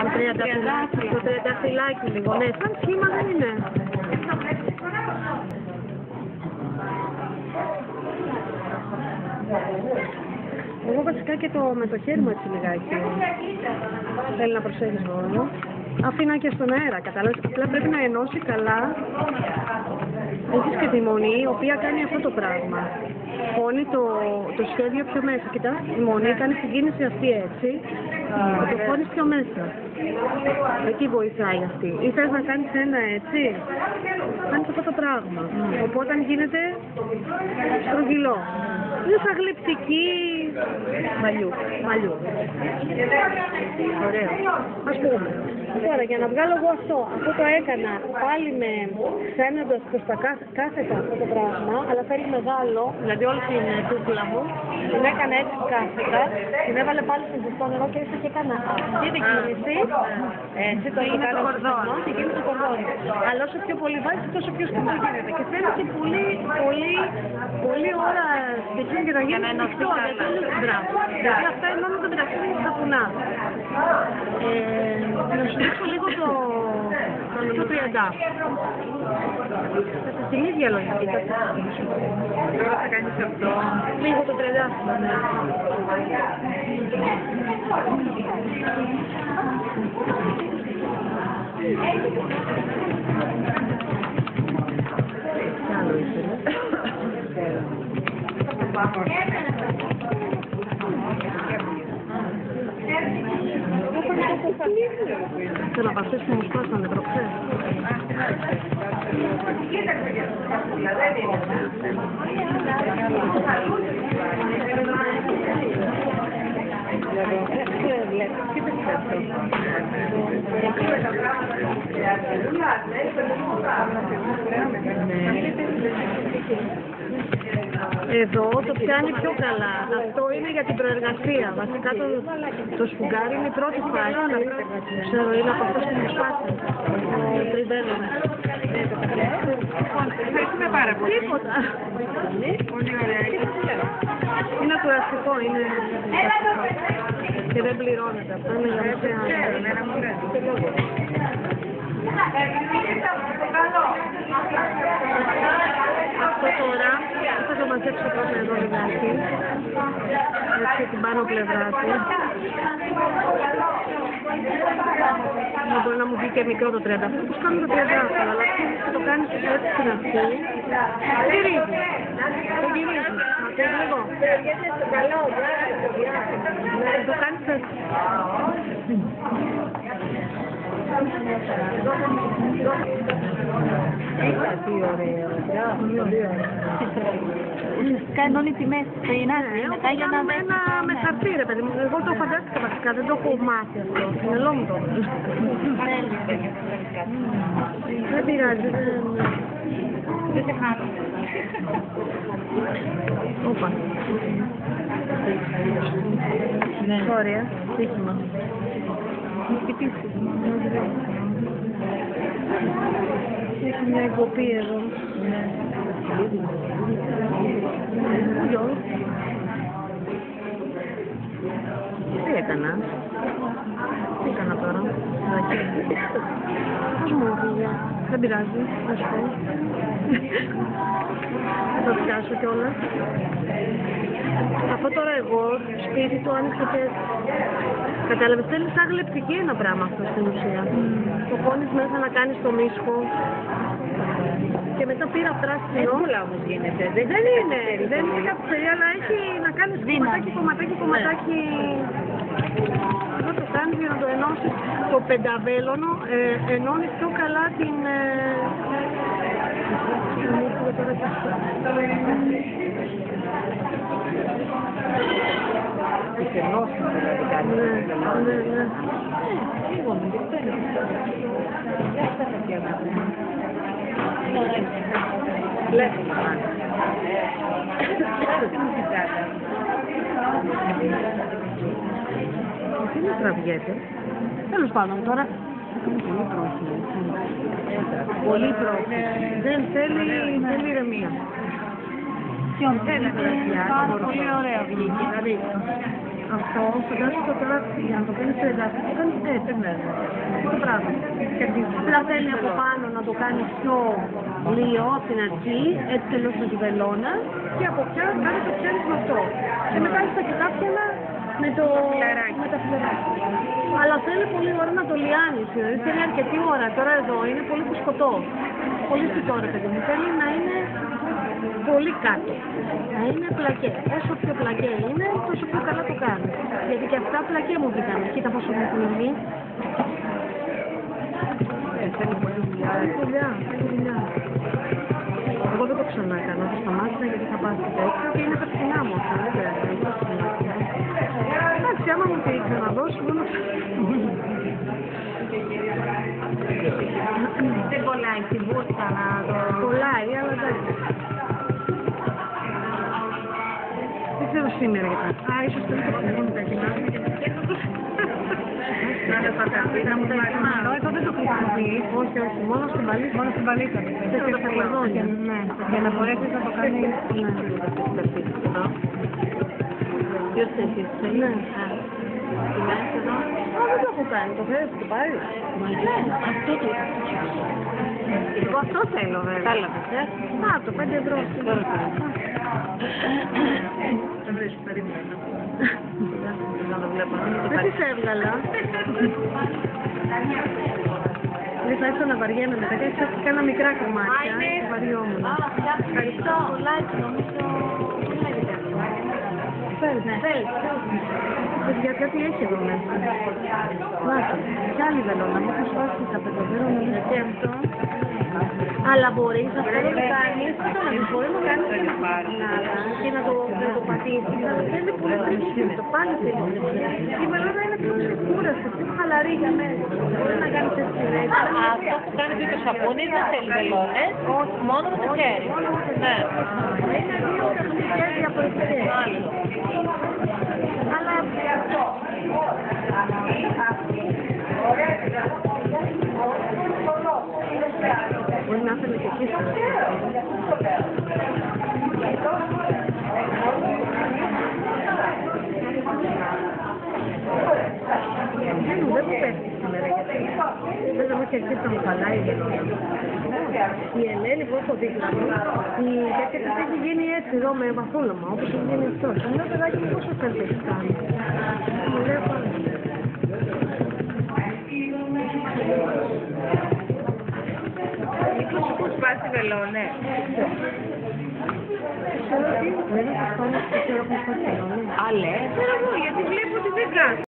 Το τριανταφυλλάκι λίγο, ναι, σαν σχήμα δεν είναι. Εγώ βασικά και με το χέρι μου έτσι λιγάκι θέλει να προσέχεις μόνο. Αφήνα και στον αέρα, κατάλαβες, απλά πρέπει να ενώσει καλά. Έχεις και τη μονή, η οποία κάνει αυτό το πράγμα. Φώνει το σχέδιο πιο μέσα. Κοίτα, η μονή κάνει την κίνηση αυτή έτσι, το φώνεις πιο μέσα. Εκεί βοηθάει αυτή. Ή θες να κάνεις ένα έτσι, κάνεις αυτό το πράγμα. Οπότε γίνεται στρογγυλό. Είναι σαν γλυπτική μαλλιού. Ωραίο. Ας πούμε. Τώρα για να βγάλω εγώ αυτό το έκανα πάλι φαίνοντας προς τα κάθετα αυτό το πράγμα, αλλά φέρει μεγάλο, δηλαδή όλη την κούκλα μου, την έκανα έτσι κάθετα, την έβαλε πάλι στο ζεστό νερό και ήρθα και έκανα αυτή την κίνηση, έτσι το έκανα το κορδόνι, την κίνηση του κορδόνι. Αλλά όσο πιο πολύ βάζεις, τόσο πιο σκούτο γίνεται. Και θέλει και πολύ ώρα στοιχεία για να γίνει ανοιχτό, γιατί αυτά ενώνουν το μεταξύ με τα πουνά. Να σου δείξω λίγο το τριαντά. Στην ίδια λογική. Τώρα θα κάνεις αυτό. Λίγο το τριαντά. Τι άλλο ήθελε. Θέλω από αυτές που μου σπάσανε προχθές. Εδώ το πιάνει πιο καλά. Αυτό είναι για την προεργασία. Βασικά το σφουγγάρι είναι η πρώτη φάση. Ξέρω, είναι από αυτές που μου σπάσαν. Τριβέλο. Ευχαριστούμε πάρα πολύ. Τίποτα. Πολύ ωραία. Είναι κουραστικό, είναι και δεν πληρώνεται. Αυτό είναι για μισή αυτό τώρα θα το μαζέψω πρώτα εδώ λιγάκι, έτσι την πάνω πλευρά του. Να μπορεί να μου βγει και μικρό το 30, πώς κάνουν το 30, αλλά θα το κάνεις έτσι στην αρχή. Γυρίζει, το γυρίζεις, μακρύς λίγο. Το κάνεις έτσι. Τι ωραίο. Ουσιαστικά ενώνει τη μέση, το γεννάζει, μετά για να δει. Με χαρτί ρε παιδί μου, εγώ το φαντάστηκα βασικά, δεν το έχω μάθει αυτό, στο μυαλό μου το. Δεν πειράζει, δεν σε χάνω. Όπα. Ωραία, σύγχυμα. Μου σπιτήσει. Έχει μια εγκοπή εδώ. Τι έκανα. Τι έκανα τώρα. Πώς μου έφυγε. Δεν πειράζει. Να σου πω. Θα το πιάσω κιόλας. Αυτό τώρα εγώ σπίτι του άνοιξα και κατάλαβες, θέλει σαν γλεπτική ένα πράγμα αυτό στην ουσία. Το χώνεις μέσα να κάνεις το μίσχο και μετά πήρα πράσινο. Όλα όμως γίνεται. Δεν είναι καψερή, αλλά έχει να κάνεις κομματάκι. Εδώ το κάνεις για να το ενώσεις. Το πενταβέλωνο ενώνει πιο καλά την... Τις ενώσεις δηλαδή κάνεις. Ναι. Λίγο μου δείχνει. Για αυτά τα διαβάζουμε. Βλέπουμε μάλλον. Τι με τραβιέται. Τέλος πάντων τώρα. Πολύ πρόχειρο. Πολύ πρόχειρο. Δεν θέλει ηρεμία. Ποιον θέλει, πάρα πολύ ωραία βγήκε. Δηλαδή, αυτό φαντάζομαι το τώρα για να το κάνεις 30, το κάνεις Έτσι, ναι. Αυτό το πράγμα. Απλά θέλει από πάνω να το κάνει πιο λίγο από την αρχή, έτσι τελείως με τη βελόνα και από κάτω το πιάνεις με αυτό. Και μετά έχεις τα κοιτάπια με τα φιλεράκια. Αλλά θέλει πολύ ώρα να το λιάνεις, δηλαδή θέλει αρκετή ώρα. Τώρα εδώ είναι πολύ φουσκωτό. Πολύ φουσκωτό ρε παιδί μου. Θέλει να είναι πολύ κάτω. Να είναι πλακέ. Όσο πιο πλακέ είναι, τόσο πιο καλά το κάνει. Γιατί και αυτά πλακέ μου βγήκαν. Κοίτα πόσο μου έχουν βγει. Θέλει πολύ δουλειά. Δουλειά. Εγώ δεν το ξανά έκανα. Θα σταμάτησα γιατί θα πάω στο τέτοιο και είναι τα φθηνά μου αυτά. Εντάξει, άμα μου τη ξαναδώσω, δεν το Δεν κολλάει στη βούτσα να το... κολλάει, αλλά εντάξει. Δεν ξέρω σήμερα γιατί. Α, ίσως θέλει το φθηνό μου τα κοινάζουμε και να μου τα ετοιμάρω. εδώ δεν το χρησιμοποιείς. Όχι, μόνο στην παλίτσα. Μόνο στην παλίτσα. Και στα κλειδόνια. Για να μπορέσεις να το κάνεις. Ποιος έχεις, Ναι. Τιμές εδώ. Α, δεν το έχω κάνει. Το θέλεις να το πάρεις. Αυτό το... Εγώ αυτό θέλω βέβαια. Κάλαβες, Α, το 5 ευρώ. Δεν βρίσκω περίπου. Να το βλέπω. Δεν τις έβγαλα. Δεν θα έρθω να βαριέμαι μετά και έτσι κάνα μικρά κομμάτια. Βαριόμουν. Ευχαριστώ. Λάκι, νομίζω. Τι λέγεται αυτό. Φέλτ. Για κάτι έχει εδώ μέσα. Βάζω. Κι άλλη βελόνα. Μου έχω σπάσει τα πεντοβέρα μου. Και αυτό. Αλλά μπορείς αυτό να το κάνεις. Μπορεί να κάνεις και να το πατήσεις. Αλλά θέλει πολύ δύσκολο. Το πάλι θέλει. Η βελόνα είναι πιο ξεκούραστη. Πιο χαλαρή για μένα. Μπορεί να κάνεις έτσι συνέχεια. Αυτό που κάνει το σαπούνι δεν θέλει βελόνες. Μόνο με το χέρι. Ναι. Είναι δύο καθολικές διαφορετικές. Αλλά μπορεί να θέλει και εκεί στο δεν μου πέφτει σήμερα γιατί δεν θα μου έχει αρχίσει να μου χαλάει η βελόνα. Η Ελένη που έχω δίπλα μου, η τέτοια της έχει γίνει έτσι εδώ με βαθούλωμα, όπως έχει γίνει αυτό. Και μου λέει παιδάκι μου πόσο θέλει έχεις κάνει. Μου λέει πάνω. Έχουν σπάσει βελόνες. Ξέρω τι, δεν θα σπάνε, ξέρω που σπάσει βελόνες. Α, λέει, ξέρω εγώ, γιατί βλέπω ότι δεν κάνει.